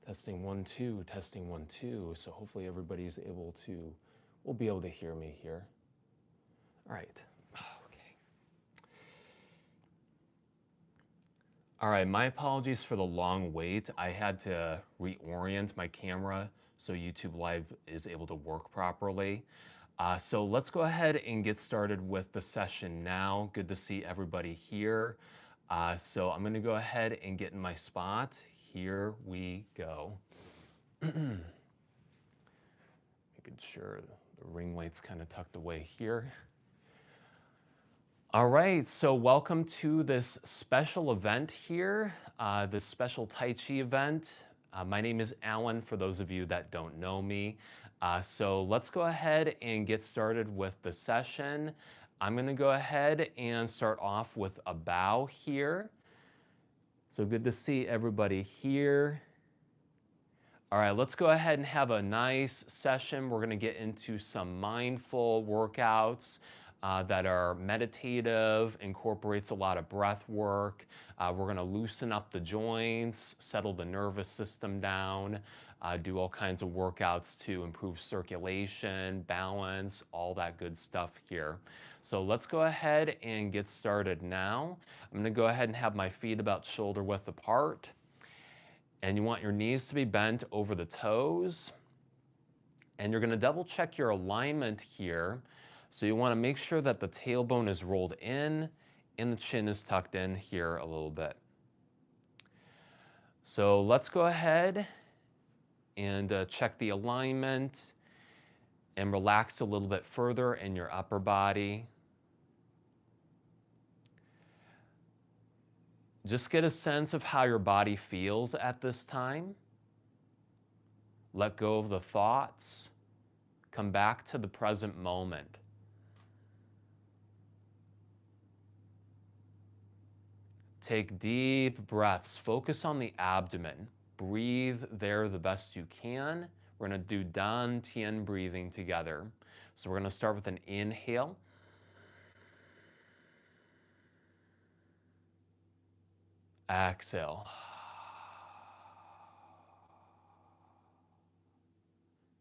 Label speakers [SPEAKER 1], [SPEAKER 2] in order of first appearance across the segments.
[SPEAKER 1] Testing 1, 2, testing 1, 2. So hopefully everybody's will be able to hear me here. All right. Okay. All right, my apologies for the long wait. I had to reorient my camera so YouTube Live is able to work properly. So let's go ahead and get started with the session now. Good to see everybody here. So I'm gonna go ahead and get in my spot. Here we go. Making sure the ring light's kind of tucked away here. All right, so welcome to this special event here, this special Tai Chi event. My name is Allyn, for those of you that don't know me. So let's go ahead and get started with the session. I'm gonna go ahead and start off with a bow here. So good to see everybody here. All right, let's go ahead and have a nice session. We're gonna get into some mindful workouts that are meditative, incorporates a lot of breath work. We're gonna loosen up the joints, settle the nervous system down, do all kinds of workouts to improve circulation, balance, all that good stuff here. So let's go ahead and get started now. I'm gonna go ahead and have my feet about shoulder width apart. And you want your knees to be bent over the toes. And you're gonna double check your alignment here. So you wanna make sure that the tailbone is rolled in and the chin is tucked in here a little bit. So let's go ahead and check the alignment and relax a little bit further in your upper body. Just get a sense of how your body feels at this time. Let go of the thoughts. Come back to the present moment. Take deep breaths. Focus on the abdomen. Breathe there the best you can. We're going to do Dan Tien breathing together. So we're going to start with an inhale. Exhale.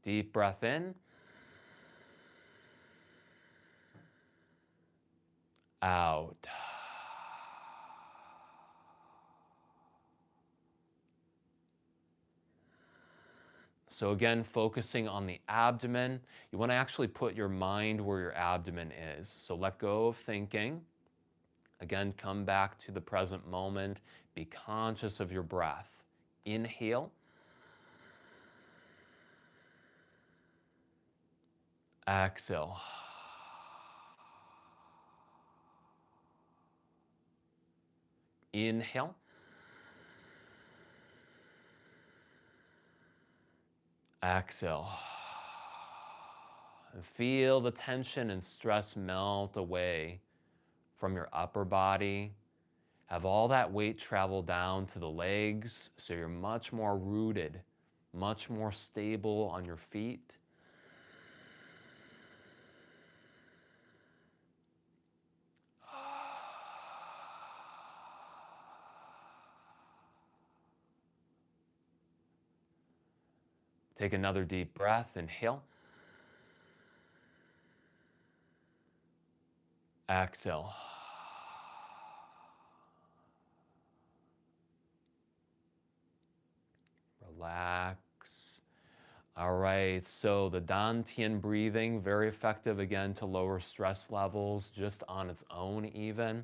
[SPEAKER 1] Deep breath in. Out. So again, focusing on the abdomen. You want to actually put your mind where your abdomen is. So let go of thinking. Again, come back to the present moment. Be conscious of your breath. Inhale. Exhale. Inhale. Exhale. And feel the tension and stress melt away from your upper body. Have all that weight travel down to the legs so you're much more rooted, much more stable on your feet. Take another deep breath. Inhale. Exhale. Relax. All right, so the Dan Tien breathing, very effective again to lower stress levels just on its own even.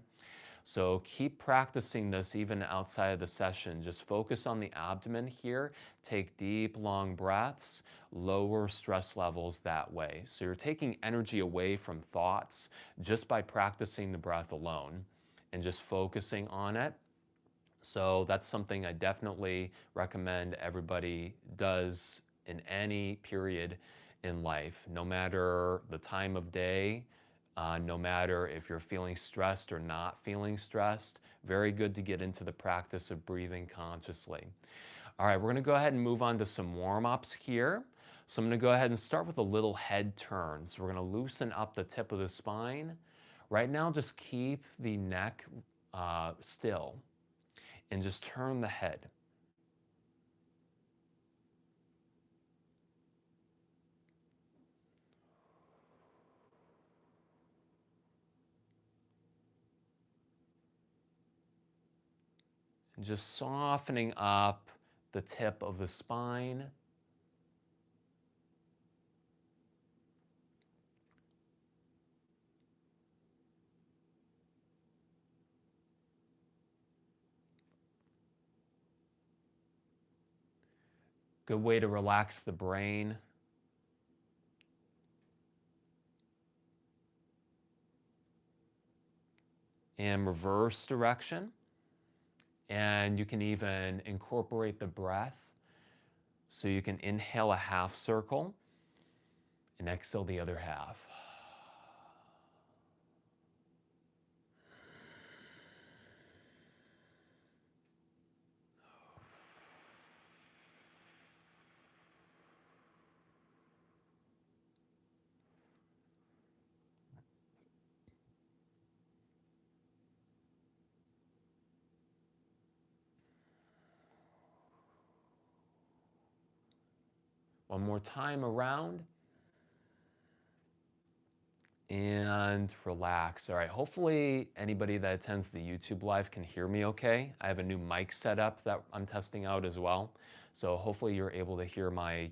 [SPEAKER 1] So keep practicing this even outside of the session. Just focus on the abdomen here. Take deep, long breaths, lower stress levels that way. So you're taking energy away from thoughts just by practicing the breath alone and just focusing on it. So that's something I definitely recommend everybody does in any period in life, no matter the time of day, no matter if you're feeling stressed or not feeling stressed. Very good to get into the practice of breathing consciously. All right, we're gonna go ahead and move on to some warm-ups here. So I'm gonna go ahead and start with a little head turn. So we're gonna loosen up the tip of the spine. Right now, just keep the neck still and just turn the head. Just softening up the tip of the spine. Good way to relax the brain. And reverse direction. And you can even incorporate the breath. So you can inhale a half circle and exhale the other half. One more time around. And relax. All right, hopefully anybody that attends the YouTube live can hear me okay. I have a new mic set up that I'm testing out as well. So hopefully you're able to hear my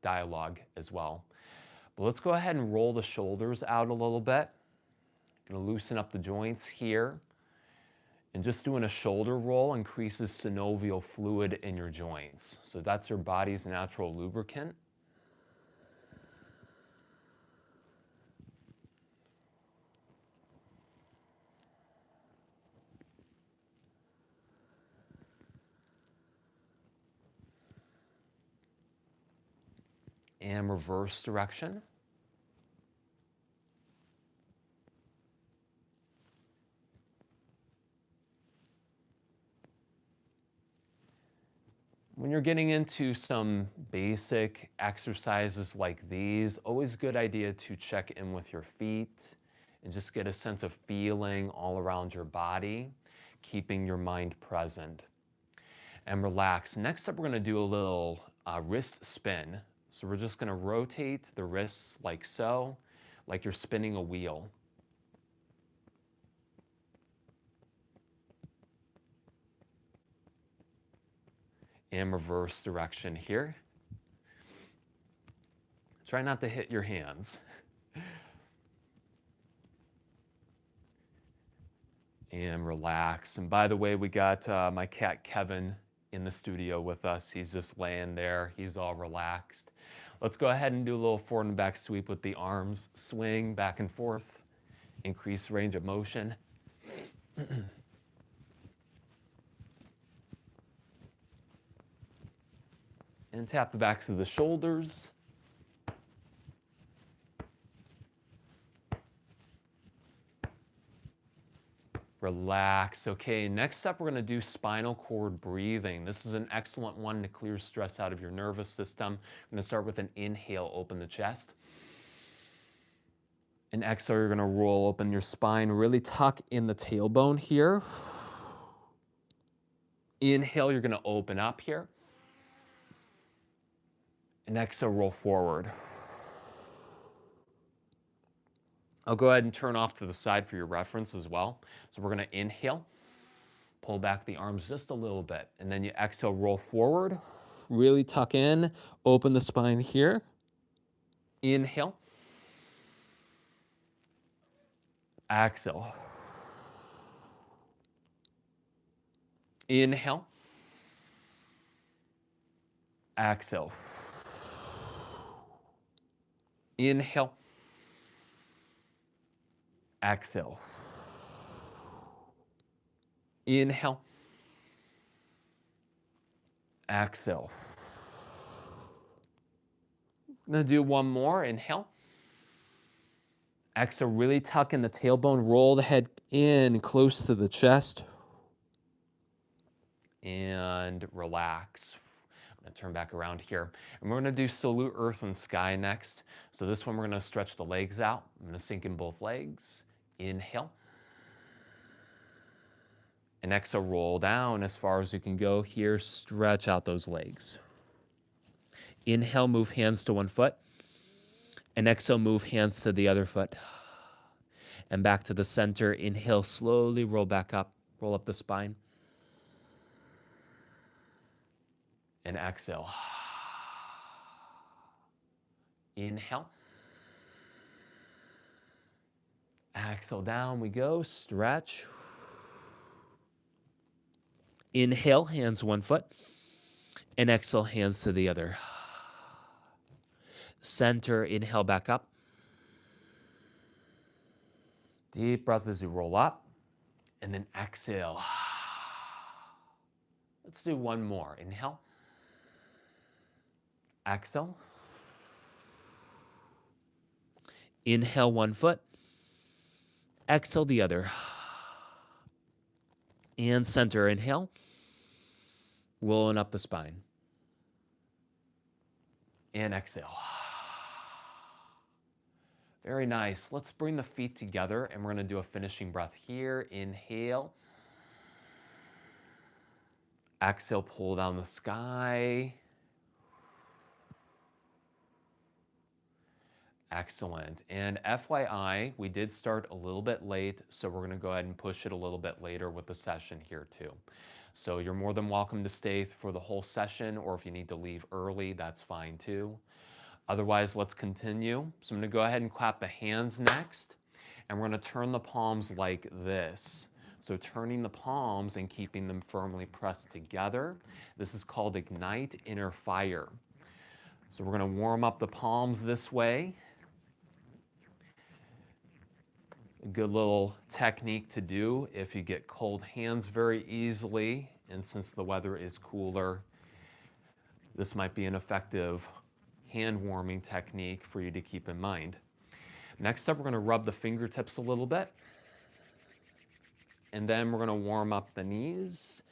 [SPEAKER 1] dialogue as well. But let's go ahead and roll the shoulders out a little bit. Gonna loosen up the joints here. And just doing a shoulder roll increases synovial fluid in your joints. So that's your body's natural lubricant. And reverse direction. When you're getting into some basic exercises like these, always a good idea to check in with your feet and just get a sense of feeling all around your body, keeping your mind present. And relax. Next up, we're gonna do a little wrist spin. So we're just gonna rotate the wrists like so, like you're spinning a wheel. And reverse direction here. Try not to hit your hands. And relax. And by the way, we got my cat Kevin in the studio with us. He's just laying there. He's all relaxed. Let's go ahead and do a little forward and back sweep with the arms. Swing back and forth. Increase range of motion. And tap the backs of the shoulders. Relax. Okay, next up, we're going to do spinal cord breathing. This is an excellent one to clear stress out of your nervous system. I'm going to start with an inhale, open the chest. And exhale, you're going to roll open your spine, really tuck in the tailbone here. Inhale, you're going to open up here. And exhale, roll forward. I'll go ahead and turn off to the side for your reference as well. So we're going to inhale, pull back the arms just a little bit, and then you exhale, roll forward, really tuck in, open the spine here. Inhale, exhale. Inhale, exhale. Inhale, exhale. Inhale, exhale. I'm going to do one more. Inhale. Exhale, really tuck in the tailbone. Roll the head in close to the chest. And relax. I'm going to turn back around here. And we're going to do Salute Earth and Sky next. So this one, we're going to stretch the legs out. I'm going to sink in both legs. Inhale. And exhale, roll down as far as you can go here. Stretch out those legs. Inhale, move hands to one foot. And exhale, move hands to the other foot. And back to the center. Inhale, slowly roll back up. Roll up the spine. and exhale. Inhale. Exhale, down we go, stretch. Inhale, hands one foot, and exhale, hands to the other. Center, inhale back up. Deep breath as you roll up, and then exhale. Let's do one more. Inhale. Exhale. Inhale one foot. Exhale the other. And center, inhale. Rolling up the spine. And exhale. Very nice. Let's bring the feet together and we're going to do a finishing breath here. Inhale. Exhale, pull down the sky. Excellent. And FYI, we did start a little bit late, so we're going to go ahead and push it a little bit later with the session here too. So you're more than welcome to stay for the whole session, or if you need to leave early, that's fine too. Otherwise, let's continue. So I'm going to go ahead and clap the hands next, and we're going to turn the palms like this. So turning the palms and keeping them firmly pressed together. This is called Ignite Inner Fire. So we're going to warm up the palms this way. A good little technique to do if you get cold hands very easily, and since the weather is cooler, this might be an effective hand warming technique for you to keep in mind. Next up, we're going to rub the fingertips a little bit, and then we're going to warm up the knees.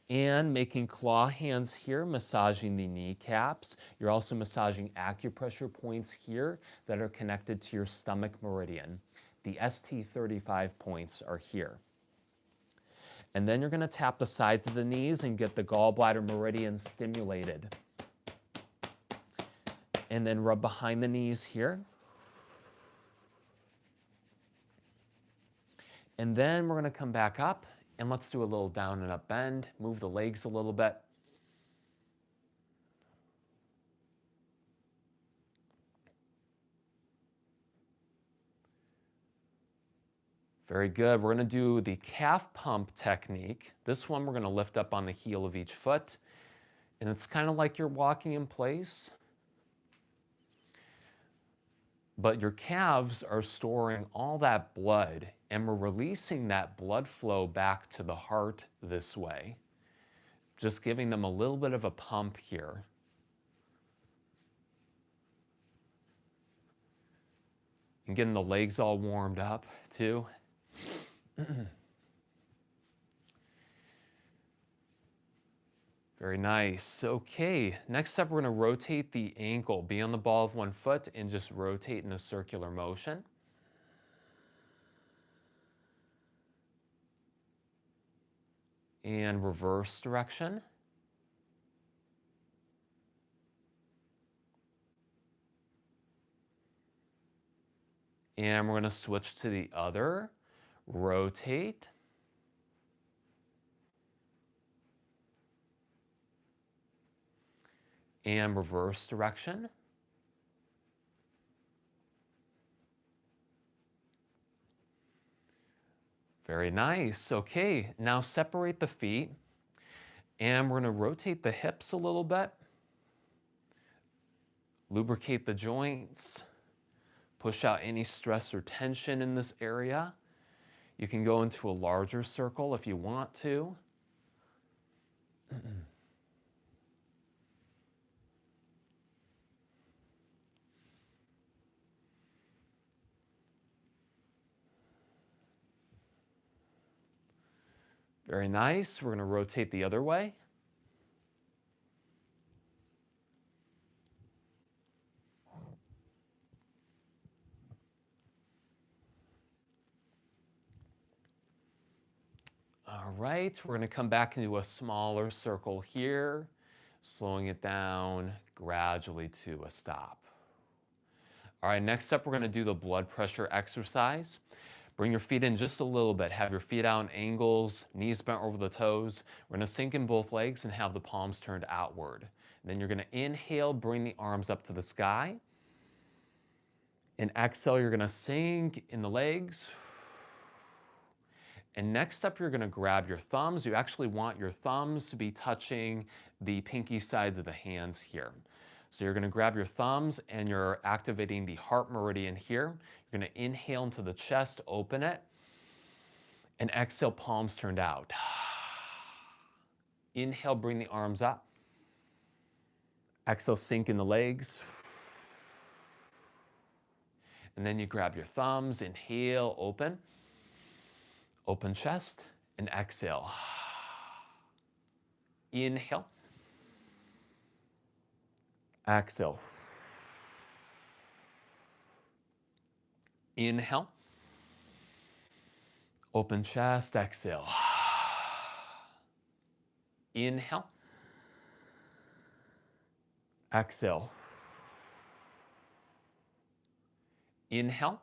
[SPEAKER 1] And making claw hands here, massaging the kneecaps. You're also massaging acupressure points here that are connected to your stomach meridian. The ST35 points are here. And then you're going to tap the sides of the knees and get the gallbladder meridian stimulated. And then rub behind the knees here. And then we're going to come back up. And let's do a little down and up bend. Move the legs a little bit. Very good. We're going to do the calf pump technique. This one we're going to lift up on the heel of each foot. And it's kind of like you're walking in place. But your calves are storing all that blood, and we're releasing that blood flow back to the heart this way. Just giving them a little bit of a pump here. And getting the legs all warmed up too. Very nice. Okay, next up we're going to rotate the ankle. Be on the ball of one foot and just rotate in a circular motion. And reverse direction. And we're going to switch to the other. Rotate. And reverse direction. Very nice. Okay, now separate the feet. And we're going to rotate the hips a little bit. Lubricate the joints. Push out any stress or tension in this area. You can go into a larger circle if you want to. Very nice. We're going to rotate the other way. All right, we're going to come back into a smaller circle here, slowing it down gradually to a stop. All right, next up, we're going to do the blood pressure exercise. Bring your feet in just a little bit. Have your feet out in angles, knees bent over the toes. We're going to sink in both legs and have the palms turned outward. Then you're going to inhale, bring the arms up to the sky. And exhale, you're going to sink in the legs. And next up, you're going to grab your thumbs. You actually want your thumbs to be touching the pinky sides of the hands here. So you're going to grab your thumbs and you're activating the heart meridian here. You're going to inhale into the chest, open it, and exhale, palms turned out. Inhale, bring the arms up. Exhale, sink in the legs. And then you grab your thumbs, inhale, open. Open chest, and exhale. Inhale. Exhale. Inhale. Open chest, exhale. Inhale. Exhale. Inhale.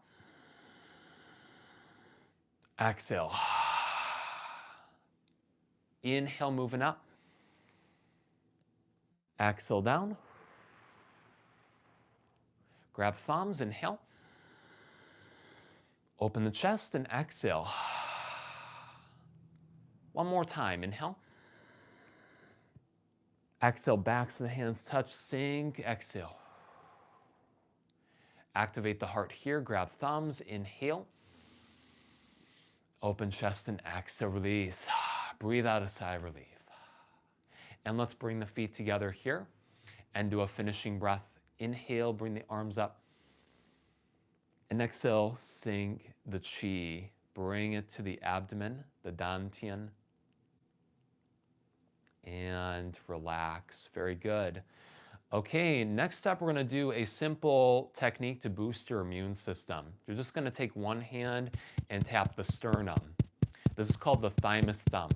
[SPEAKER 1] Exhale. Inhale, moving up. Exhale down. Grab thumbs, inhale. Open the chest and exhale. One more time, inhale. Exhale, backs of the hands touch, sink, exhale. Activate the heart here, grab thumbs, inhale. Open chest and exhale, release. Breathe out a sigh of relief. And let's bring the feet together here and do a finishing breath. Inhale, bring the arms up. And exhale, sink the chi. Bring it to the abdomen, the dantian. And relax. Very good. Okay, next up, we're going to do a simple technique to boost your immune system. You're just going to take one hand and tap the sternum. This is called the thymus thumb.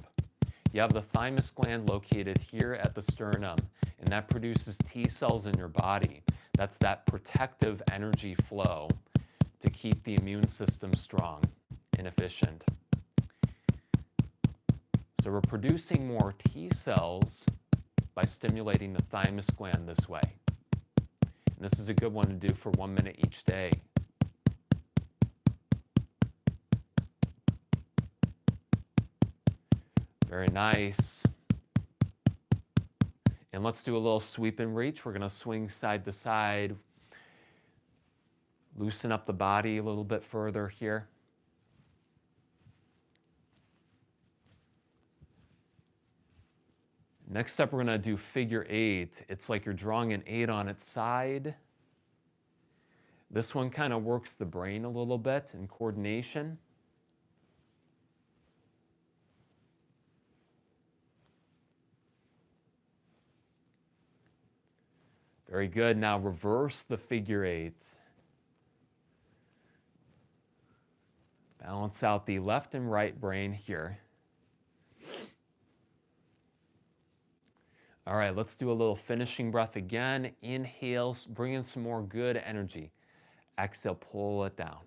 [SPEAKER 1] You have the thymus gland located here at the sternum, and that produces T cells in your body. That's that protective energy flow to keep the immune system strong and efficient. So we're producing more T cells by stimulating the thymus gland this way. And this is a good one to do for 1 minute each day. Very nice. And let's do a little sweep and reach. We're going to swing side to side. Loosen up the body a little bit further here. Next up, we're going to do figure eight. It's like you're drawing an 8 on its side. This one kind of works the brain a little bit in coordination. Very good. Now reverse the figure 8. Balance out the left and right brain here. All right, let's do a little finishing breath again. Inhale, bring in some more good energy. Exhale, pull it down.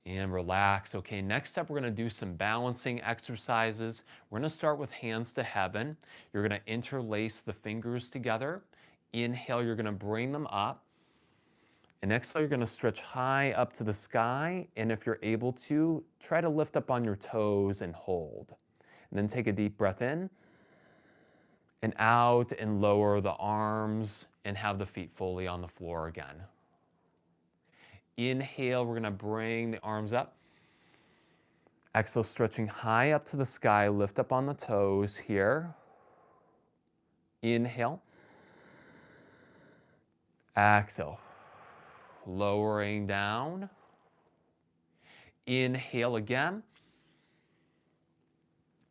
[SPEAKER 1] And relax. Okay, next up, we're going to do some balancing exercises. We're going to start with hands to heaven. You're going to interlace the fingers together. Inhale, you're going to bring them up. And exhale, you're going to stretch high up to the sky. And if you're able to, try to lift up on your toes and hold. And then take a deep breath in and out and lower the arms and have the feet fully on the floor again. Inhale, we're going to bring the arms up. Exhale, stretching high up to the sky, lift up on the toes here. Inhale. Exhale. Lowering down. Inhale again.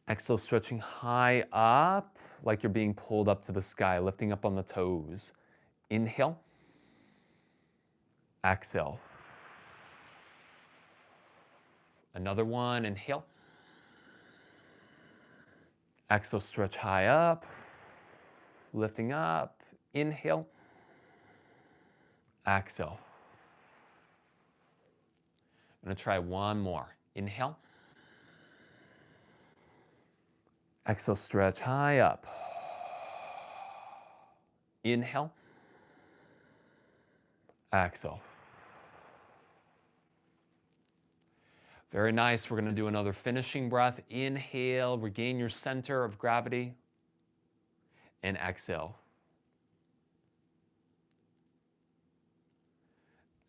[SPEAKER 1] Exhale, stretching high up, like you're being pulled up to the sky, lifting up on the toes. Inhale. Exhale. Another one, inhale. Exhale, stretch high up, lifting up. Inhale. Exhale. I'm going to try one more. Inhale. Exhale, stretch high up. Inhale. Exhale. Very nice. We're going to do another finishing breath. Inhale, regain your center of gravity, and exhale.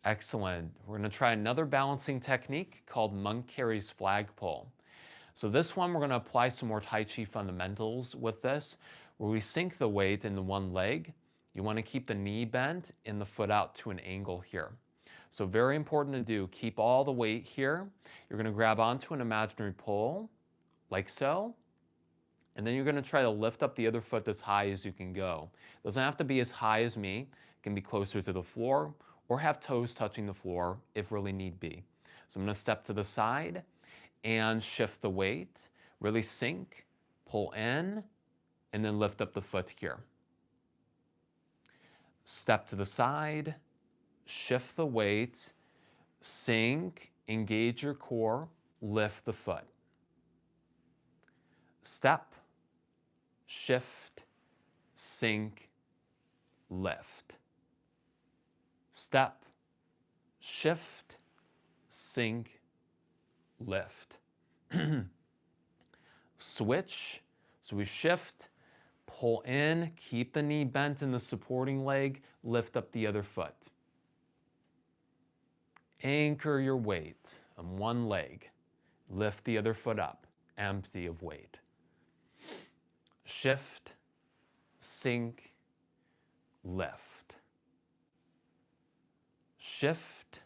[SPEAKER 1] Excellent. We're going to try another balancing technique called monk carries flagpole. So this one, we're going to apply some more Tai Chi fundamentals with this, where we sink the weight in the one leg. You want to keep the knee bent and the foot out to an angle here. So very important to do. Keep all the weight here. You're going to grab onto an imaginary pole, like so. And then you're going to try to lift up the other foot as high as you can go. It doesn't have to be as high as me. It can be closer to the floor or have toes touching the floor if really need be. So I'm going to step to the side and shift the weight. Really sink, pull in, and then lift up the foot here. Step to the side, shift the weight, sink, engage your core, lift the foot. Step, shift, sink, lift. Step, shift, sink, lift. Switch. So we shift, pull in, keep the knee bent in the supporting leg, lift up the other foot. Anchor your weight on one leg, lift the other foot up, empty of weight. Shift, sink, lift. Shift,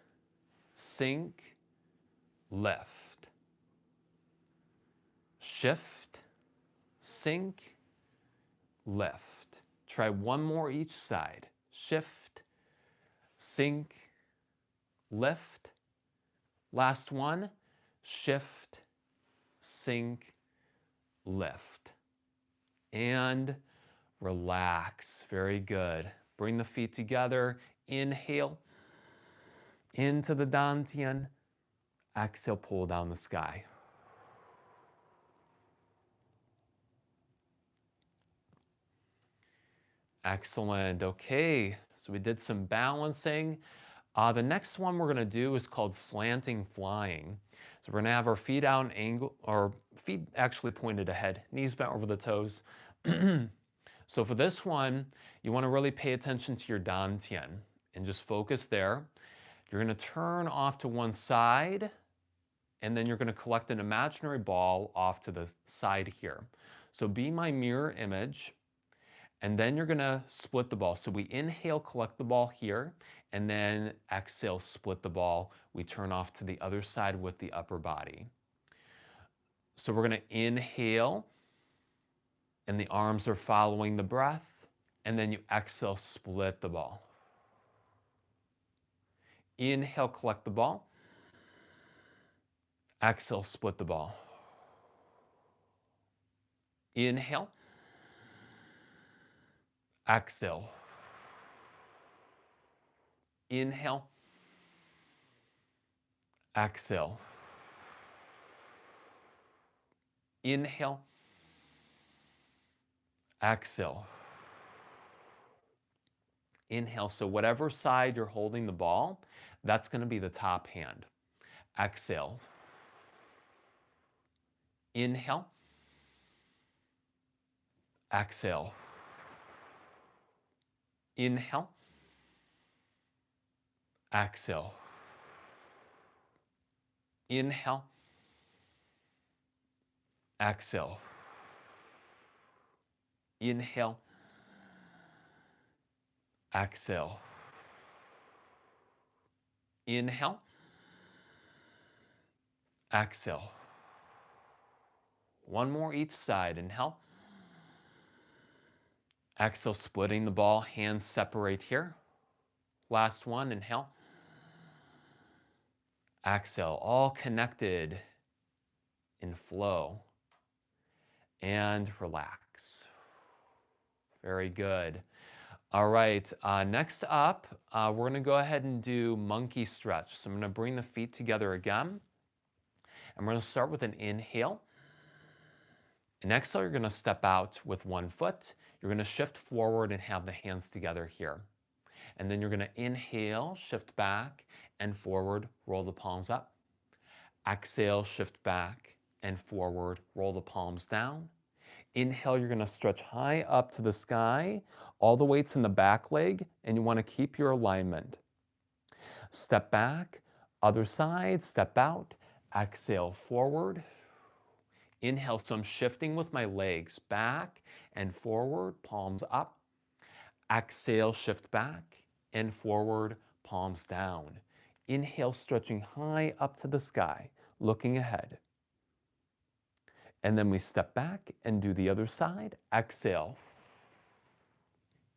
[SPEAKER 1] sink, lift. Shift, sink, lift. Try one more each side. Shift, sink, lift. Last one. Shift, sink, lift. And relax. Very good. Bring the feet together. Inhale into the dantian. Exhale, pull down the sky. Excellent. Okay, so we did some balancing. The next one we're going to do is called slanting flying. So we're going to have our feet out an angle, or feet actually pointed ahead, knees bent over the toes. So for this one, you want to really pay attention to your dantian and just focus there. You're going to turn off to one side, and then you're going to collect an imaginary ball off to the side here. So be my mirror image. And then you're going to split the ball. So we inhale, collect the ball here, and then exhale, split the ball. We turn off to the other side with the upper body. So we're going to inhale, and the arms are following the breath, and then you exhale, split the ball. Inhale, collect the ball. Exhale, split the ball. Inhale. Exhale. Inhale. Exhale. Inhale. Exhale. Inhale. So whatever side you're holding the ball, that's going to be the top hand. Exhale. Inhale. Exhale. Inhale. Exhale. Inhale. Exhale. Inhale. Exhale. Inhale. Exhale. One more each side. Inhale. Exhale, splitting the ball. Hands separate here. Last one. Inhale. Exhale. All connected in flow. And relax. Very good. All right, next up, we're gonna go ahead and do monkey stretch. So I'm gonna bring the feet together again. And we're gonna start with an inhale. And exhale, you're gonna step out with one foot. You're gonna shift forward and have the hands together here. And then you're gonna inhale, shift back and forward, roll the palms up. Exhale, shift back and forward, roll the palms down. Inhale, you're gonna stretch high up to the sky. All the weight's in the back leg, and you wanna keep your alignment. Step back, other side, step out. Exhale, forward. Inhale, so I'm shifting with my legs back and forward, palms up. Exhale, shift back and forward, palms down. Inhale, stretching high up to the sky, looking ahead. And then we step back and do the other side. Exhale.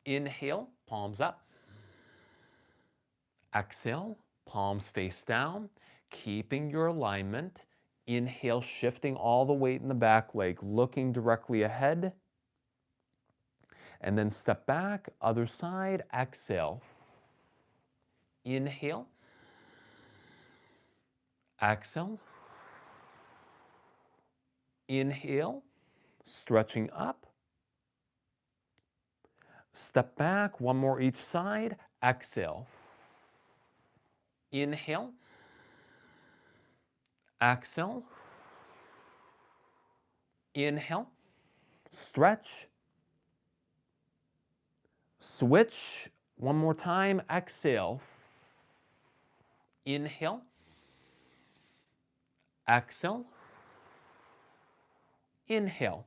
[SPEAKER 1] Inhale, palms up. Exhale, palms face down, keeping your alignment. Inhale, shifting all the weight in the back leg, looking directly ahead. And then step back, other side, exhale. Inhale. Exhale. Inhale, stretching up. Step back, one more each side, exhale. Inhale. Exhale. Inhale. Stretch. Switch. One more time, exhale. Inhale. Exhale. Inhale.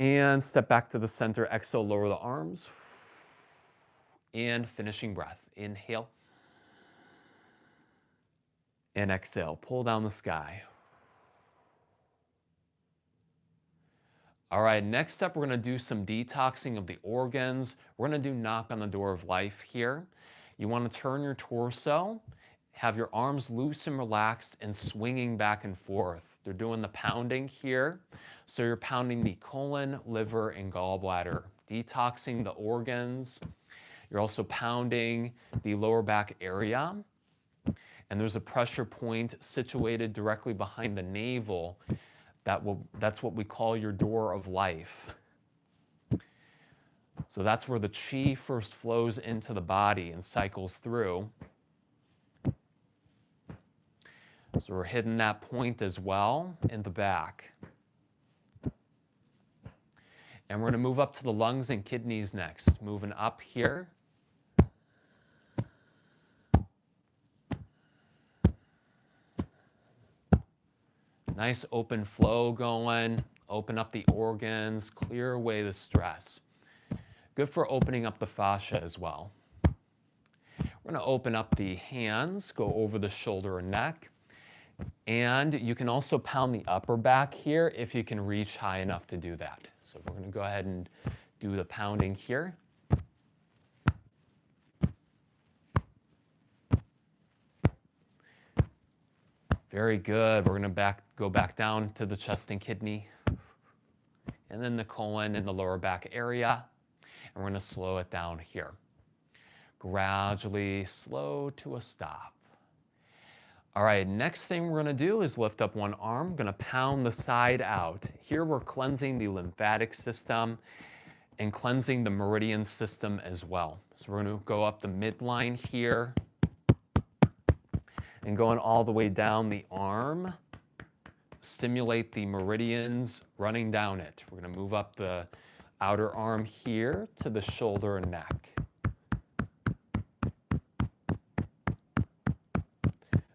[SPEAKER 1] And step back to the center, exhale, lower the arms. And finishing breath. Inhale. And exhale, pull down the sky. All right, next up, we're gonna do some detoxing of the organs. We're gonna do knock on the door of life here. You wanna turn your torso, have your arms loose and relaxed and swinging back and forth. They're doing the pounding here. So you're pounding the colon, liver, and gallbladder, detoxing the organs. You're also pounding the lower back area. And there's a pressure point situated directly behind the navel. That's what we call your door of life. So that's where the chi first flows into the body and cycles through. So we're hitting that point as well in the back. And we're going to move up to the lungs and kidneys next. Moving up here. Nice open flow going. Open up the organs, clear away the stress. Good for opening up the fascia as well. We're going to open up the hands, go over the shoulder and neck. And you can also pound the upper back here if you can reach high enough to do that. So we're going to go ahead and do the pounding here. Very good. We're going to go back down to the chest and kidney, and then the colon and the lower back area. And we're going to slow it down here. Gradually slow to a stop. All right, next thing we're going to do is lift up one arm. We're going to pound the side out. Here we're cleansing the lymphatic system and cleansing the meridian system as well. So we're going to go up the midline here and going all the way down the arm. Stimulate the meridians running down it. We're going to move up the outer arm here to the shoulder and neck.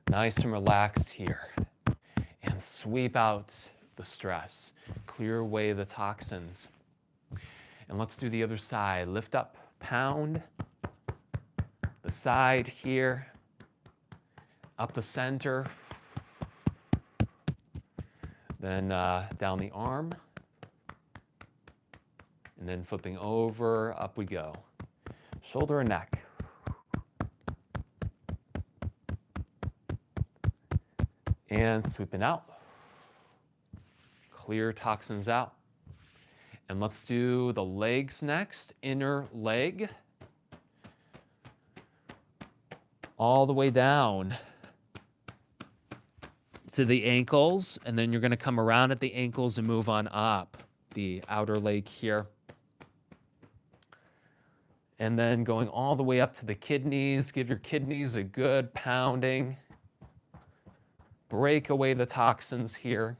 [SPEAKER 1] Nice and relaxed here. And sweep out the stress. Clear away the toxins. And let's do the other side. Lift up, pound. The side here. Up the center. Then down the arm. And then flipping over, up we go. Shoulder and neck. And sweeping out. Clear toxins out. And let's do the legs next. Inner leg. All the way down to the ankles. And then you're going to come around at the ankles and move on up the outer leg here. And then going all the way up to the kidneys. Give your kidneys a good pounding. Break away the toxins here.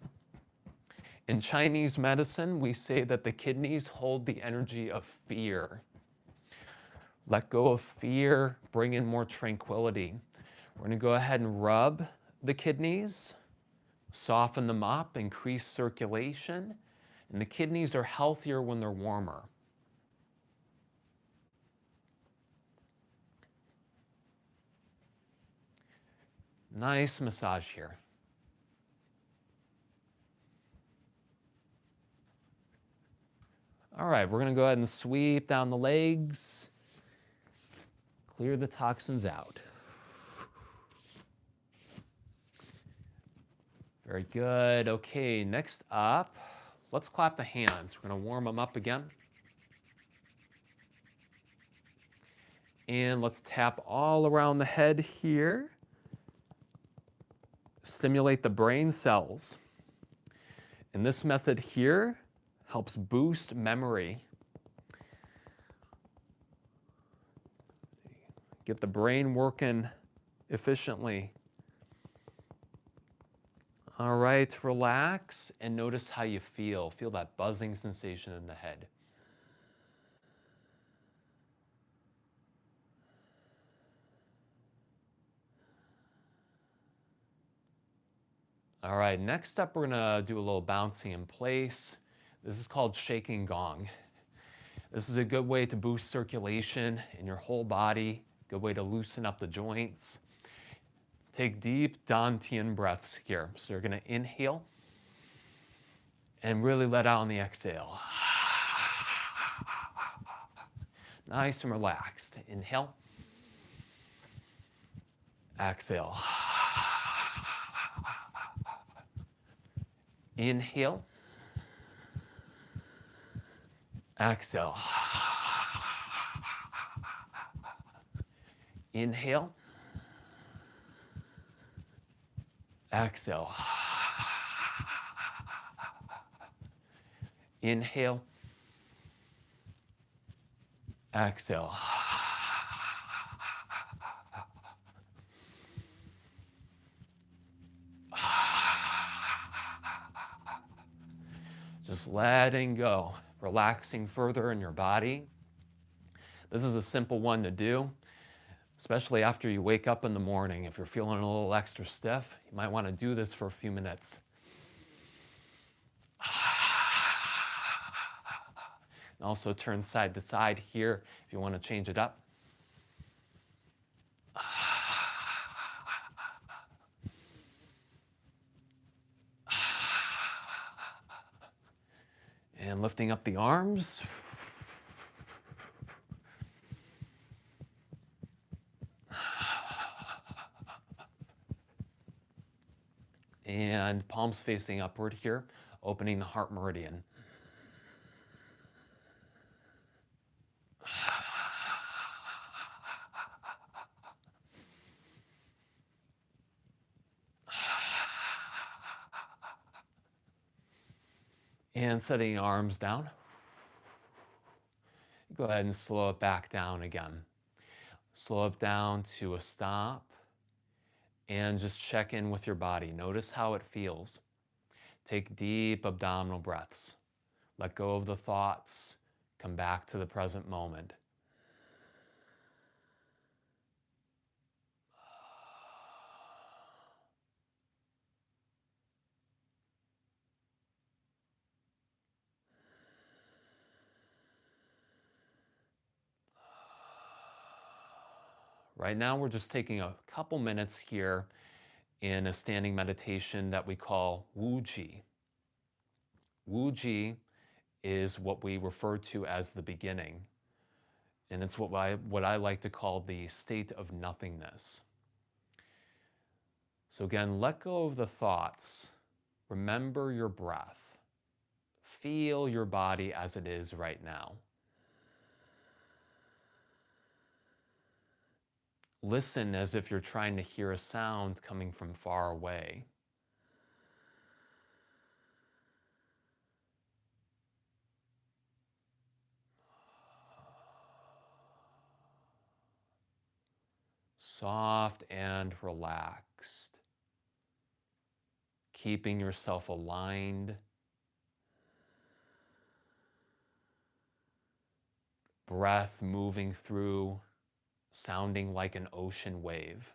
[SPEAKER 1] In Chinese medicine, we say that the kidneys hold the energy of fear. Let go of fear, bring in more tranquility. We're going to go ahead and rub the kidneys, soften them up, increase circulation, and the kidneys are healthier when they're warmer. Nice massage here. All right, we're going to go ahead and sweep down the legs, clear the toxins out. Very good. Okay, next up, let's clap the hands. We're going to warm them up again. And let's tap all around the head here. Stimulate the brain cells. And this method here helps boost memory. Get the brain working efficiently. All right, relax and notice how you feel. Feel that buzzing sensation in the head. All right, next up, we're gonna do a little bouncing in place. This is called shaking gong. This is a good way to boost circulation in your whole body, good way to loosen up the joints. Take deep Dantian breaths here. So you're gonna inhale and really let out on the exhale. Nice and relaxed. Inhale, exhale. Inhale, exhale. Inhale, exhale. Inhale, exhale. Just letting go, relaxing further in your body. This is a simple one to do, especially after you wake up in the morning. If you're feeling a little extra stiff, you might want to do this for a few minutes. And also turn side to side here if you want to change it up. And lifting up the arms. And palms facing upward here, opening the heart meridian. And setting arms down. Go ahead and slow it back down again. Slow it down to a stop and just check in with your body. Notice how it feels. Take deep abdominal breaths. Let go of the thoughts. Come back to the present moment. Right now, we're just taking a couple minutes here in a standing meditation that we call Wu Ji. Wu Ji is what we refer to as the beginning. And it's what I like to call the state of nothingness. So again, let go of the thoughts. Remember your breath. feel your body as it is right now. Listen as if you're trying to hear a sound coming from far away. Soft and relaxed. Keeping yourself aligned. Breath moving through, sounding like an ocean wave.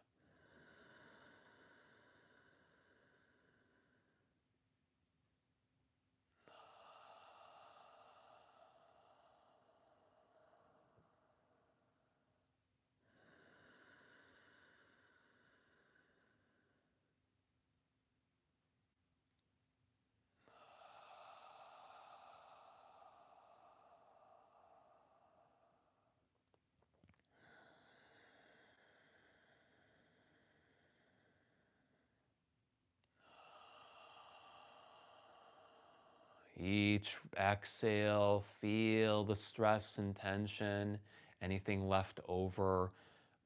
[SPEAKER 1] Each exhale, feel the stress and tension, anything left over,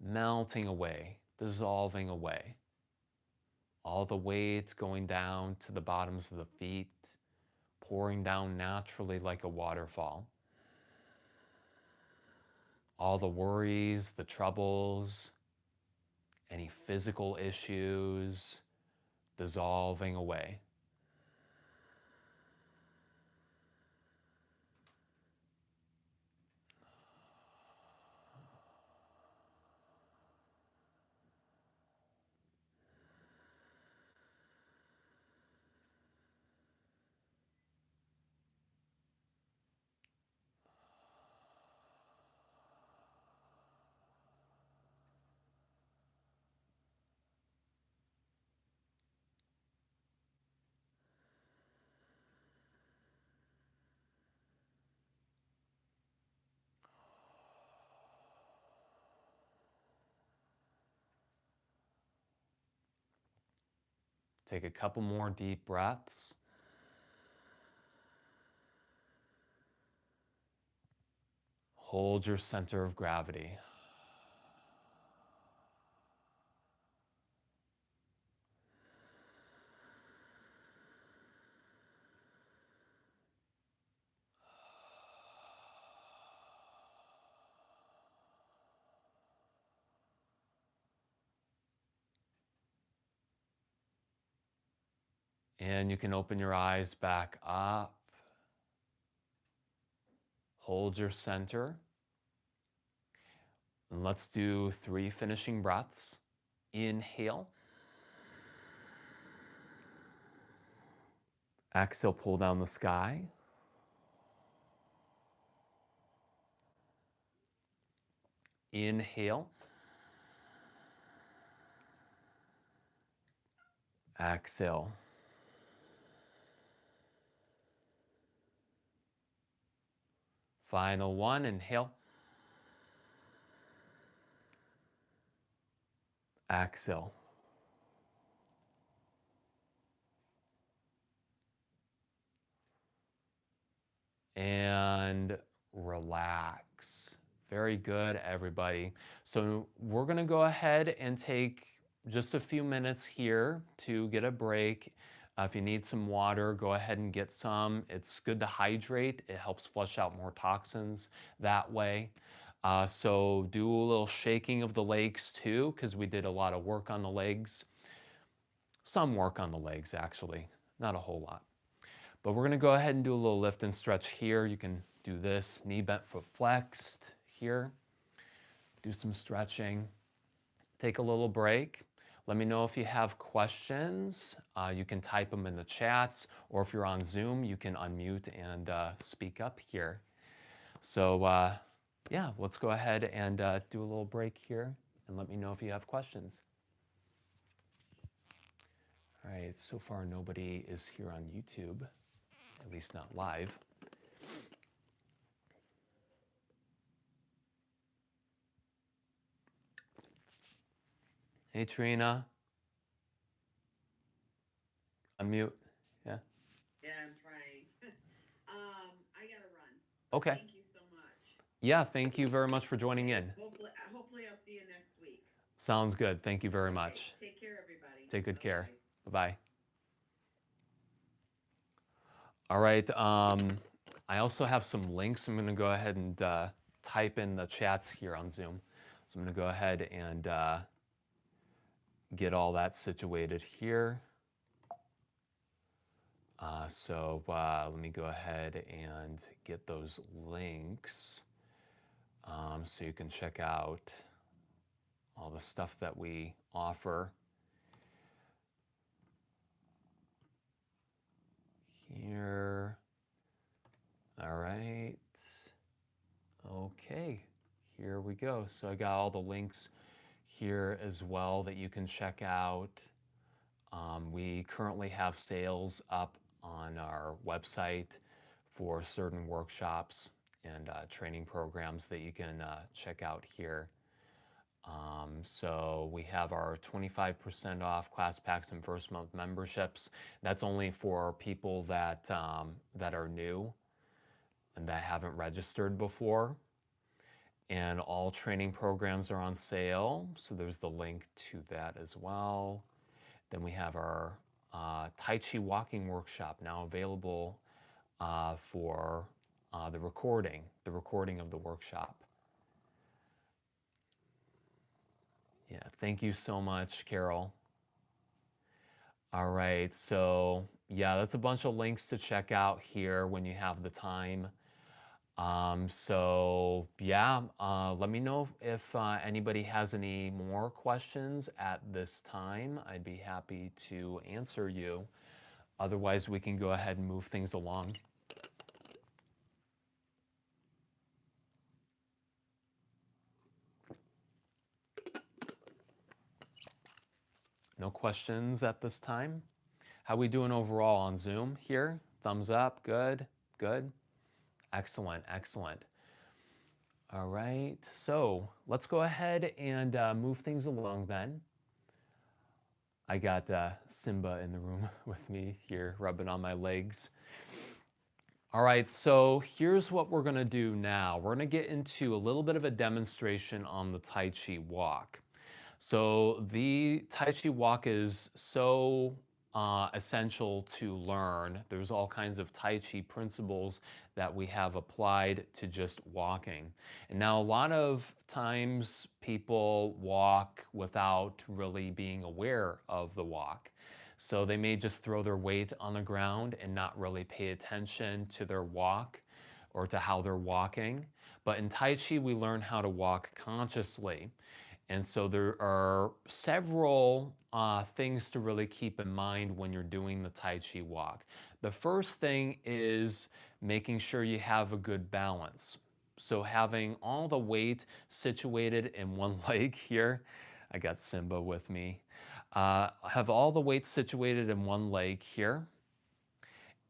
[SPEAKER 1] melting away, dissolving away. All the weight going down to the bottoms of the feet, pouring down naturally like a waterfall. All the worries, the troubles, any physical issues, dissolving away. Take a couple more deep breaths. Hold your center of gravity. And you can open your eyes back up. Hold your center. And let's do 3 finishing breaths. Inhale. Exhale, pull down the sky. Inhale. Exhale. Final one, inhale. Exhale. And relax. Very good, everybody. So we're going to go ahead and take just a few minutes here to get a break. If you need some water, go ahead and get some. It's good to hydrate. It helps flush out more toxins that way. So do a little shaking of the legs too, because we did a lot of work on the legs. Some work on the legs, actually, not a whole lot. But we're going to go ahead and do a little lift and stretch here. You can do this, knee bent, foot flexed here. Do some stretching. Take a little break. Let me know if you have questions. You can type them in the chats, or if you're on Zoom, you can unmute and speak up here. So yeah, let's go ahead and do a little break here, and let me know if you have questions. All right, so far nobody is here on YouTube, at least not live. Hey, Trina. Unmute. Yeah.
[SPEAKER 2] Yeah, I'm trying.
[SPEAKER 1] Okay.
[SPEAKER 2] Thank you so much.
[SPEAKER 1] Yeah, thank you very much for joining
[SPEAKER 2] Okay.
[SPEAKER 1] in.
[SPEAKER 2] Hopefully I'll see you next week.
[SPEAKER 1] Sounds good. Thank you very
[SPEAKER 2] Okay.
[SPEAKER 1] much.
[SPEAKER 2] Take care, everybody.
[SPEAKER 1] Take good
[SPEAKER 2] Bye
[SPEAKER 1] care.
[SPEAKER 2] bye.
[SPEAKER 1] Bye-bye. All right. I also have some links. I'm going to go ahead and type in the chats here on Zoom. So I'm going to go ahead and get all that situated here. Let me go ahead and get those links so you can check out all the stuff that we offer here. All right. Okay. Here we go. So I got all the links here as well that you can check out. We currently have sales up on our website for certain workshops and training programs that you can check out here. So we have our 25% off class packs and first month memberships. That's only for people that are new and that haven't registered before. And all training programs are on sale. So there's the link to that as well. Then we have our Tai Chi walking workshop now available for the recording of the workshop. Yeah, thank you so much, Carol. All right, so yeah, that's a bunch of links to check out here when you have the time. Let me know if anybody has any more questions at this time. I'd be happy to answer you. Otherwise, we can go ahead and move things along. No questions at this time? How we doing overall on Zoom here? Thumbs up, good, good. Excellent, excellent. All right, so let's go ahead and move things along then. I got Simba in the room with me here, rubbing on my legs. All right, so here's what we're gonna do now. We're gonna get into a little bit of a demonstration on the Tai Chi walk. So the Tai Chi walk is so essential to learn. There's all kinds of Tai Chi principles that we have applied to just walking. And now a lot of times people walk without really being aware of the walk. So they may just throw their weight on the ground and not really pay attention to their walk or to how they're walking. But in Tai Chi, we learn how to walk consciously. And so there are several things to really keep in mind when you're doing the Tai Chi walk. The first thing is making sure you have a good balance. So having all the weight situated in one leg here. I got Simba with me. Have all the weight situated in one leg here.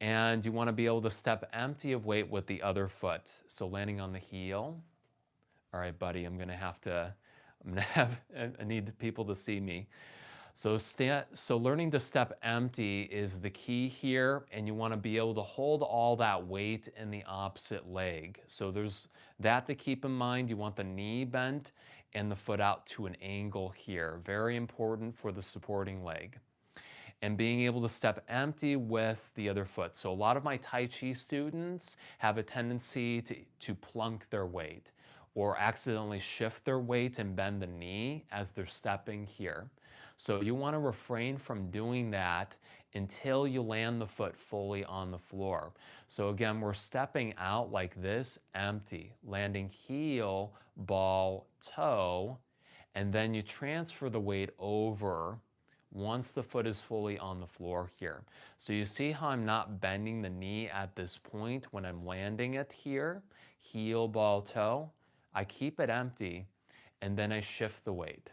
[SPEAKER 1] And you want to be able to step empty of weight with the other foot. So landing on the heel. All right, buddy, I'm gonna have, I need people to see me. So learning to step empty is the key here, and you want to be able to hold all that weight in the opposite leg. So there's that to keep in mind. You want the knee bent and the foot out to an angle here. Very important for the supporting leg. And being able to step empty with the other foot. So a lot of my Tai Chi students have a tendency to plunk their weight or accidentally shift their weight and bend the knee as they're stepping here. So you want to refrain from doing that until you land the foot fully on the floor. So again, we're stepping out like this, empty, landing heel, ball, toe, and then you transfer the weight over once the foot is fully on the floor here. So you see how I'm not bending the knee at this point when I'm landing it here, heel, ball, toe. I keep it empty and then I shift the weight.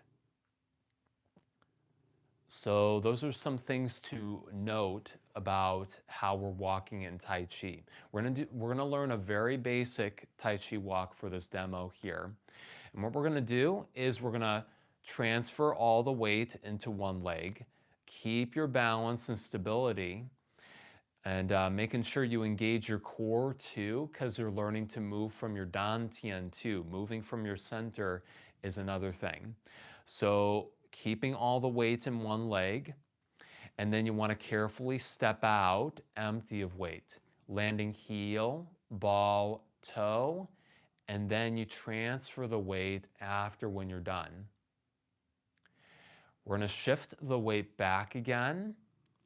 [SPEAKER 1] So those are some things to note about how we're walking in Tai Chi. We're gonna learn a very basic Tai Chi walk for this demo here. And what we're gonna do is we're gonna transfer all the weight into one leg, keep your balance and stability, And making sure you engage your core too, because you're learning to move from your dantian too. Moving from your center is another thing. So keeping all the weight in one leg, and then you want to carefully step out empty of weight, landing heel, ball, toe, and then you transfer the weight after when you're done. We're going to shift the weight back again,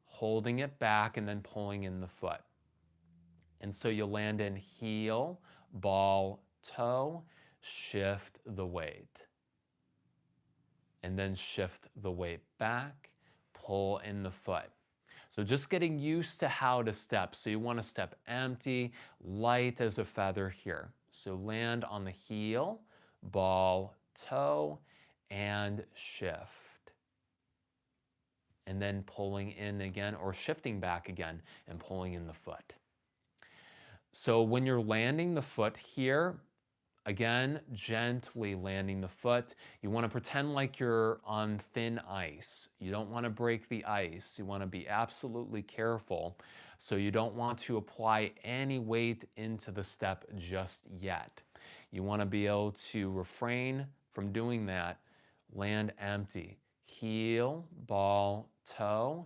[SPEAKER 1] holding it back and then pulling in the foot. And so you'll land in heel, ball, toe, shift the weight. And then shift the weight back, pull in the foot. So just getting used to how to step. So you want to step empty, light as a feather here. So land on the heel, ball, toe, and shift. And then pulling in again or shifting back again and pulling in the foot. So when you're landing the foot here, again, gently landing the foot. You want to pretend like you're on thin ice. You don't want to break the ice. You want to be absolutely careful. So you don't want to apply any weight into the step just yet. You want to be able to refrain from doing that. Land empty. Heel, ball, toe.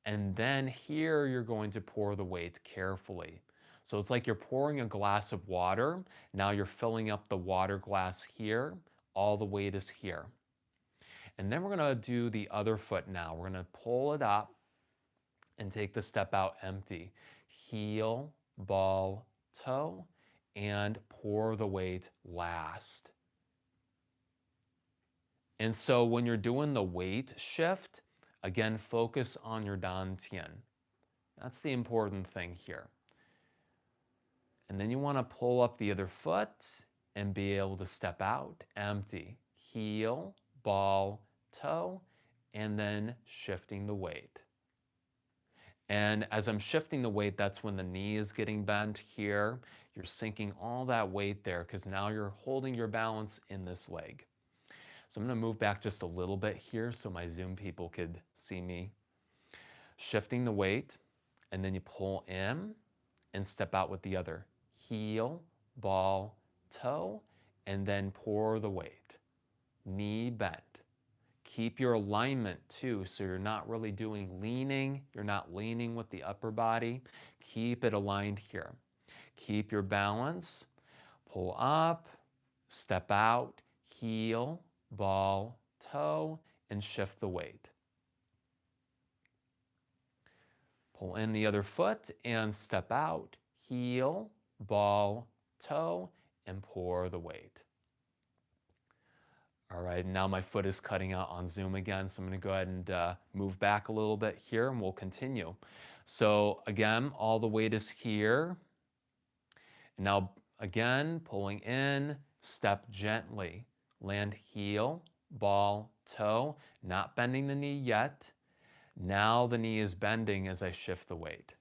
[SPEAKER 1] And then here you're going to pour the weight carefully. So it's like you're pouring a glass of water. Now you're filling up the water glass here. All the weight is here. And then we're going to do the other foot now. We're going to pull it up and take the step out empty. Heel, ball, toe, and pour the weight last. And so when you're doing the weight shift, again, focus on your dantian. That's the important thing here. And then you want to pull up the other foot and be able to step out, empty, heel, ball, toe, and then shifting the weight. And as I'm shifting the weight, that's when the knee is getting bent here. You're sinking all that weight there because now you're holding your balance in this leg. So I'm going to move back just a little bit here so my Zoom people could see me. Shifting the weight, and then you pull in and step out with the other. Heel, ball, toe, and then pour the weight. Knee bent. Keep your alignment too, so you're not really doing leaning. You're not leaning with the upper body. Keep it aligned here. Keep your balance. Pull up, step out, heel, ball, toe, and shift the weight. Pull in the other foot and step out, heel, ball, toe, and pour the weight. All right, now my foot is cutting out on Zoom again, so I'm going to go ahead and move back a little bit here and we'll continue. So again, all the weight is here. And now again, pulling in, step gently, land heel, ball, toe, not bending the knee yet. Now the knee is bending as I shift the weight.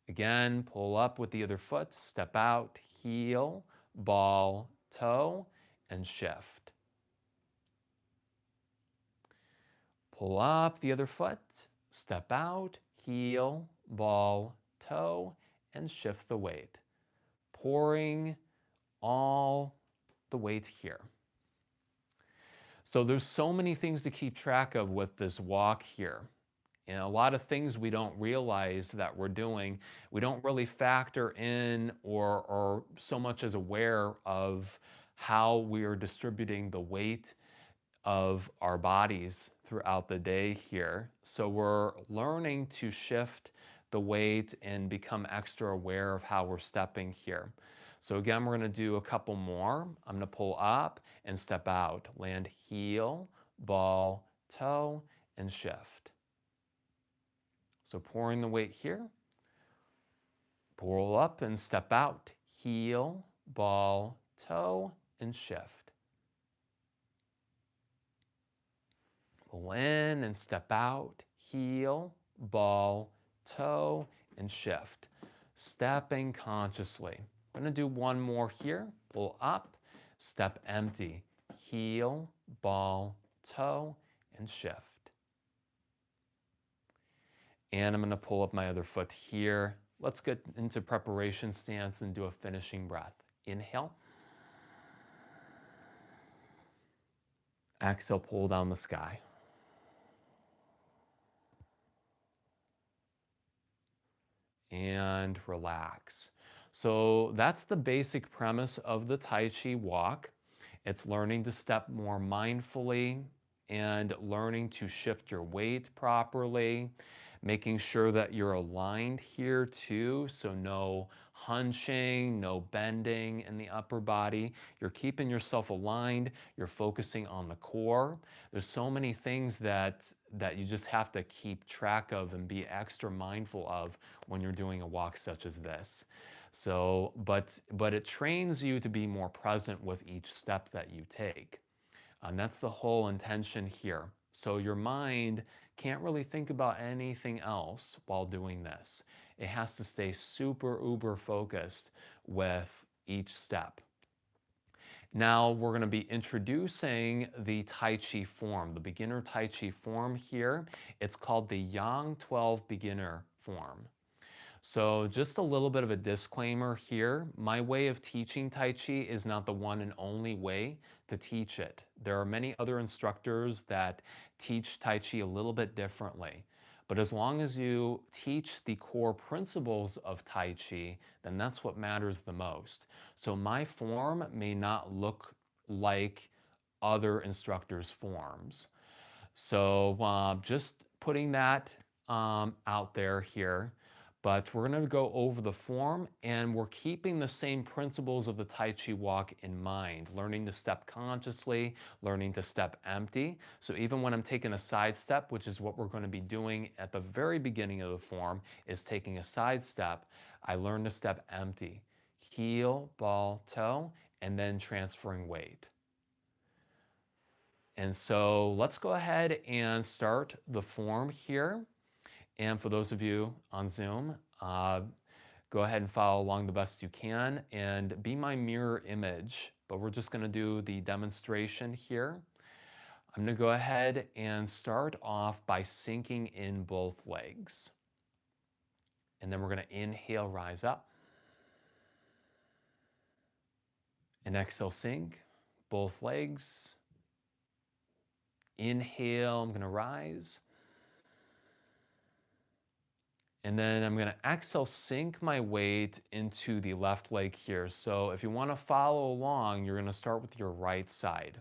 [SPEAKER 1] Again, pull up with the other foot, step out, heel, ball, toe, and shift. Pull up the other foot, step out, heel, ball, toe, and shift the weight. Pouring all the weight here. So there's so many things to keep track of with this walk here. And a lot of things we don't realize that we're doing, we don't really factor in or so much as aware of how we are distributing the weight of our bodies throughout the day here. So we're learning to shift the weight and become extra aware of how we're stepping here. So again, we're going to do a couple more. I'm going to pull up and step out, land heel, ball, toe, and shift. So pouring the weight here, pull up and step out, heel, ball, toe, and shift. Pull in and step out, heel, ball, toe, and shift. Stepping consciously. I'm going to do one more here. Pull up, step empty, heel, ball, toe, and shift. And I'm gonna pull up my other foot here. Let's get into preparation stance and do a finishing breath. Inhale. Exhale, pull down the sky. And relax. So that's the basic premise of the Tai Chi walk. It's learning to step more mindfully and learning to shift your weight properly, making sure that you're aligned here too. So, no hunching, no bending in the upper body. You're keeping yourself aligned. You're focusing on the core. There's so many things that you just have to keep track of and be extra mindful of when you're doing a walk such as this. So, but it trains you to be more present with each step that you take. And that's the whole intention here. So your mind can't really think about anything else while doing this. It has to stay super uber focused with each step. Now we're going to be introducing the Tai Chi form, the beginner Tai Chi form here. It's called the Yang 12 beginner form. So just a little bit of a disclaimer here. My way of teaching Tai Chi is not the one and only way to teach it. There are many other instructors that teach Tai Chi a little bit differently. But as long as you teach the core principles of Tai Chi, then that's what matters the most. So my form may not look like other instructors' forms. So just putting that out there here. But we're going to go over the form and we're keeping the same principles of the Tai Chi walk in mind, learning to step consciously, learning to step empty. So even when I'm taking a side step, which is what we're going to be doing at the very beginning of the form, is taking a side step, I learn to step empty, heel, ball, toe, and then transferring weight. And so let's go ahead and start the form here. And for those of you on Zoom, go ahead and follow along the best you can and be my mirror image. But we're just going to do the demonstration here. I'm going to go ahead and start off by sinking in both legs. And then we're going to inhale, rise up. And exhale, sink, both legs. Inhale, I'm going to rise. And then I'm going to exhale, sink my weight into the left leg here. So if you want to follow along, you're going to start with your right side.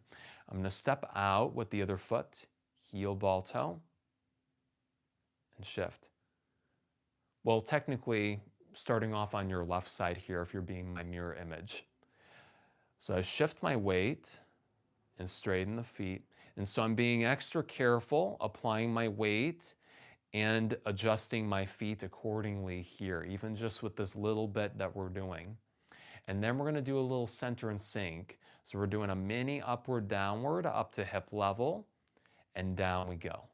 [SPEAKER 1] I'm going to step out with the other foot, heel, ball, toe, and shift. Well, technically, starting off on your left side here if you're being my mirror image. So I shift my weight and straighten the feet. And so I'm being extra careful, applying my weight and adjusting my feet accordingly here, even just with this little bit that we're doing. And then we're going to do a little center and sink. So we're doing a mini upward downward up to hip level, and down we go.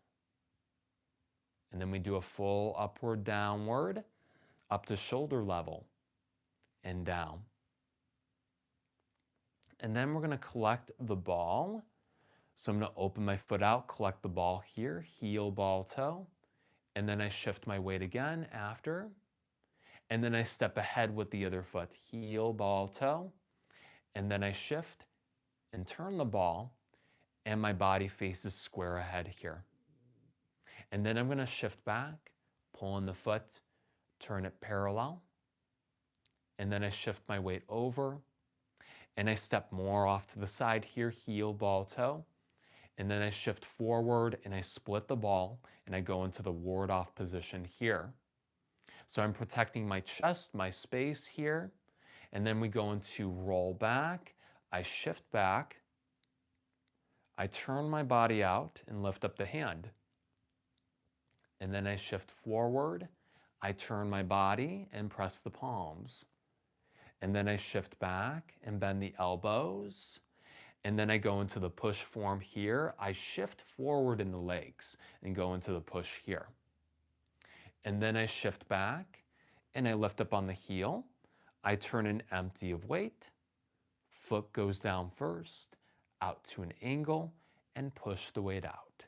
[SPEAKER 1] And then we do a full upward downward up to shoulder level and down. And then we're going to collect the ball. So I'm going to open my foot out, collect the ball here, heel, ball, toe. And then I shift my weight again after. And then I step ahead with the other foot, heel, ball, toe. And then I shift and turn the ball, and my body faces square ahead here. And then I'm going to shift back, pull in the foot, turn it parallel. And then I shift my weight over, and I step more off to the side here, heel, ball, toe. And then I shift forward, and I split the ball, and I go into the ward off position here. So I'm protecting my chest, my space here. And then we go into roll back. I shift back. I turn my body out and lift up the hand. And then I shift forward. I turn my body and press the palms. And then I shift back and bend the elbows. And then I go into the push form here. I shift forward in the legs and go into the push here. And then I shift back and I lift up on the heel. I turn an empty of weight. Foot goes down first, out to an angle, and push the weight out.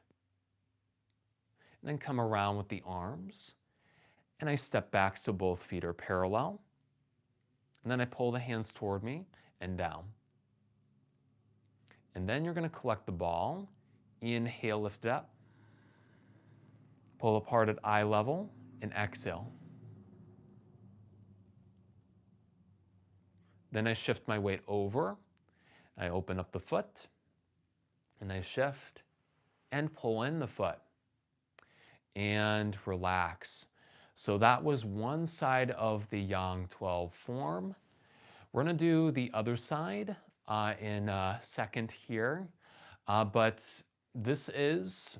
[SPEAKER 1] and then come around with the arms. And I step back so both feet are parallel. And then I pull the hands toward me and down. And then you're going to collect the ball. Inhale, lift it up. Pull apart at eye level and exhale. Then I shift my weight over. I open up the foot and I shift and pull in the foot and relax. So that was one side of the Yang 12 form. We're going to do the other side in a second here, but this is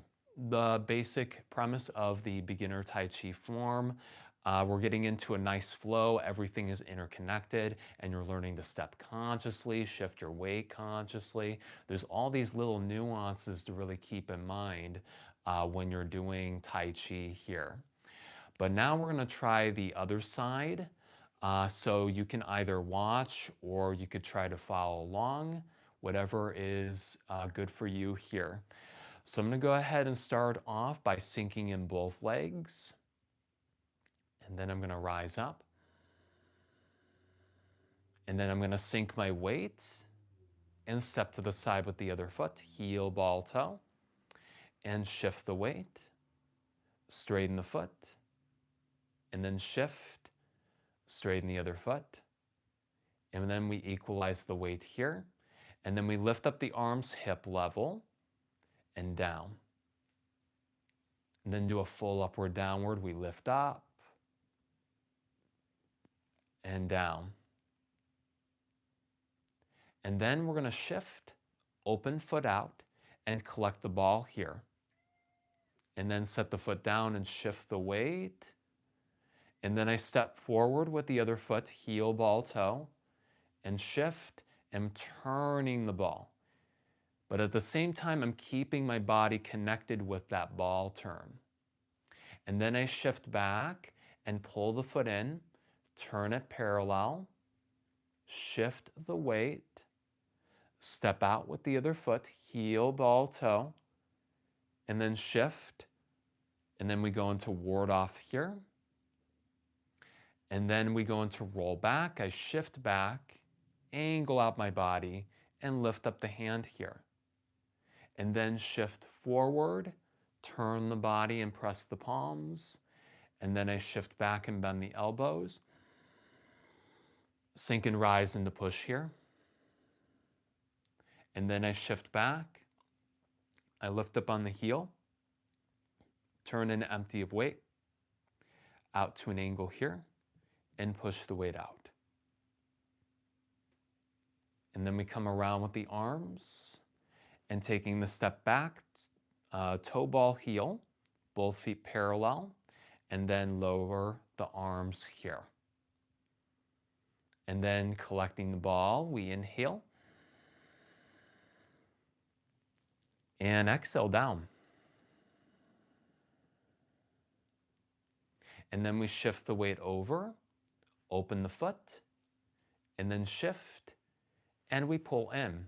[SPEAKER 1] the basic premise of the beginner Tai Chi form. We're getting into a nice flow. Everything is interconnected, and you're learning to step consciously, shift your weight consciously. There's all these little nuances to really keep in mind when you're doing Tai Chi here. But now we're going to try the other side. So you can either watch or you could try to follow along, whatever is good for you here. So I'm going to go ahead and start off by sinking in both legs. And then I'm going to rise up. And then I'm going to sink my weight and step to the side with the other foot, heel, ball, toe, and shift the weight, straighten the foot, and then shift, straighten the other foot. And then we equalize the weight here. And then we lift up the arms hip level and down. And then do a full upward downward. We lift up and down. And then we're going to shift, open foot out, and collect the ball here. And then set the foot down and shift the weight. And then I step forward with the other foot, heel, ball, toe, and shift and turning the ball. But at the same time, I'm keeping my body connected with that ball turn. And then I shift back and pull the foot in, turn it parallel, shift the weight, step out with the other foot, heel, ball, toe, and then shift. And then we go into ward off here. And then we go into roll back. I shift back, angle out my body, and lift up the hand here. And then shift forward, turn the body and press the palms. And then I shift back and bend the elbows. Sink and rise into push here. And then I shift back. I lift up on the heel. Turn in empty of weight. Out to an angle here. And push the weight out. And then we come around with the arms. And taking the step back, toe ball heel, both feet parallel, and then lower the arms here. And then collecting the ball, we inhale and exhale down. And then we shift the weight over, open the foot, and then shift, and we pull in.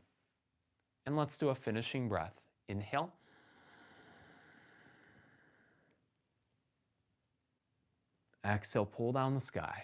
[SPEAKER 1] And let's do a finishing breath. Inhale. Exhale, pull down the sky.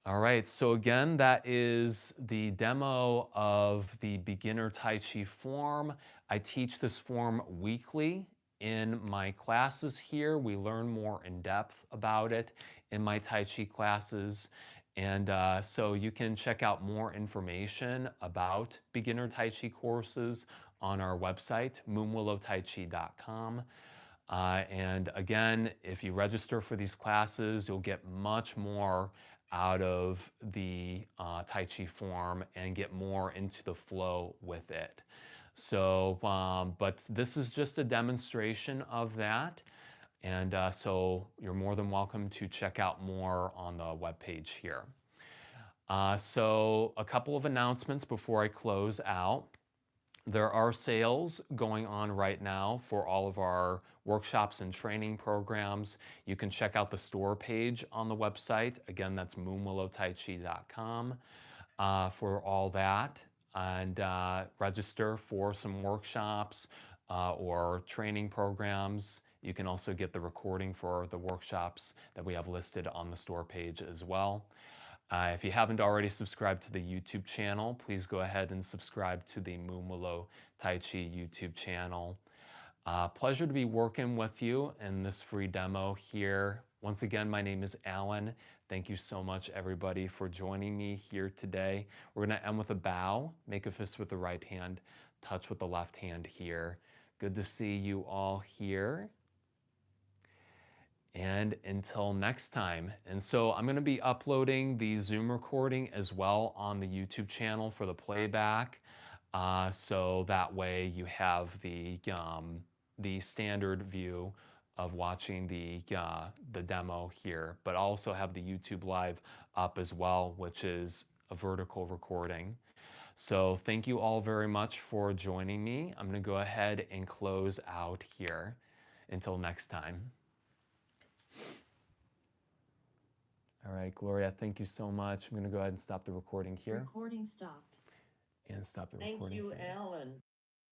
[SPEAKER 1] All right, so again, that is the demo of the beginner Tai Chi form. I teach this form weekly in my classes here. We learn more in depth about it in my Tai Chi classes. And so you can check out more information about beginner Tai Chi courses on our website, MoonWillowTaiChi.com. And again, if you register for these classes, you'll get much more out of the Tai Chi form and get more into the flow with it. So, but this is just a demonstration of that. And so you're more than welcome to check out more on the webpage here. So a couple of announcements before I close out. There are sales going on right now for all of our workshops and training programs. You can check out the store page on the website. Again, that's moonwillowtaichi.com. for all that and register for some workshops or training programs. You can also get the recording for the workshops that we have listed on the store page as well. If you haven't already subscribed to the YouTube channel, please go ahead and subscribe to the MoonWillow Tai Chi YouTube channel. Pleasure to be working with you in this free demo here. Once again, my name is Allyn. Thank you so much, everybody, for joining me here today. We're going to end with a bow, make a fist with the right hand, touch with the left hand here. Good to see you all here. And until next time. And so I'm going to be uploading the Zoom recording as well on the YouTube channel for the playback. So that way you have the standard view of watching the demo here, but also have the YouTube live up as well, which is a vertical recording. So thank you all very much for joining me. I'm going to go ahead and close out here. Until next time. All right, Gloria, thank you so much. I'm going to go ahead and stop the recording here.
[SPEAKER 3] Recording stopped.
[SPEAKER 1] And stop the
[SPEAKER 2] Thank
[SPEAKER 1] recording
[SPEAKER 2] you,
[SPEAKER 1] here.
[SPEAKER 2] Allyn.